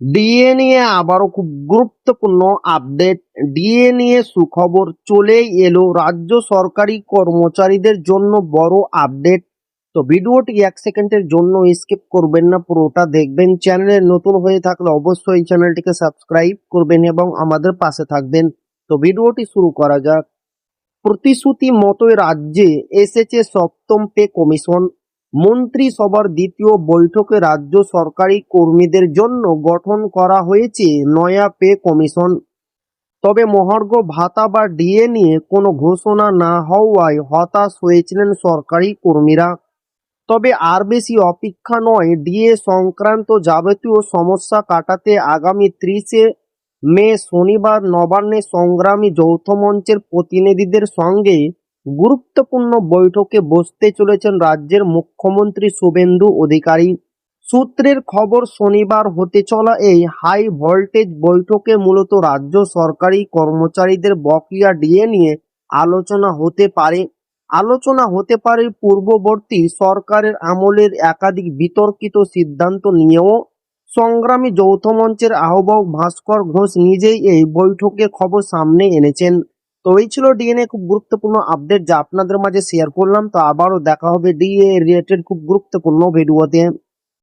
DA নিয়ে আবারও খুব গুরুত্বপূর্ণ আপডেট। ডিএ নিয়ে সুখবর চলেই এলো রাজ্য সরকারি কর্মচারীদের জন্য বড় আপডেট। তো ভিডিওটি 1 সেকেন্ডের জন্য স্কিপ করবেন না, পুরোটা দেখবেন। চ্যানেলে নতুন হয়ে থাকলে অবশ্যই চ্যানেলটিকে সাবস্ক্রাইব করবেন এবং আমাদের পাশে থাকবেন। তো ভিডিওটি শুরু করা যাক। প্রতিশ্রুতি মতোই রাজ্যে এসেছে সপ্তম পে কমিশন। মন্ত্রিসভার দ্বিতীয় বৈঠকে রাজ্য সরকারি কর্মীদের জন্য গঠন করা হয়েছে নয়া পে কমিশন। তবে মহার্ঘ ভাতা বা ডিএ নিয়ে কোনো ঘোষণা না হওয়ায় হতাশ হয়েছিলেন সরকারি কর্মীরা। তবে আর বেশি অপেক্ষা নয়, ডিএ সংক্রান্ত যাবতীয় সমস্যা কাটাতে আগামী 30শে মে শনিবার নবান্নে সংগ্রামী যৌথ মঞ্চের প্রতিনিধিদের সঙ্গে গুরুত্বপূর্ণ বৈঠকে বসতে চলেছেন রাজ্যের মুখ্যমন্ত্রী শুভেন্দু অধিকারী। সূত্রের খবর, শনিবার হতে চলা এই হাই ভোল্টেজ বৈঠকে মূলত রাজ্য সরকারি কর্মচারীদের বকেয়া ডিএ নিয়ে আলোচনা হতে পারে পূর্ববর্তী সরকারের আমলের একাধিক বিতর্কিত সিদ্ধান্ত নিয়েও। সংগ্রামী যৌথ মঞ্চের আহ্বায়ক ভাস্কর ঘোষ নিজেই এই বৈঠকের খবর সামনে এনেছেন। তো এই ছিল ডিএনএ খুব গুরুত্বপূর্ণ আপডেট যা আপনাদের মাঝে শেয়ার করলাম। তো আবারও দেখা হবে ডিএ রিলেটেড খুব গুরুত্বপূর্ণ ভিডিওতে।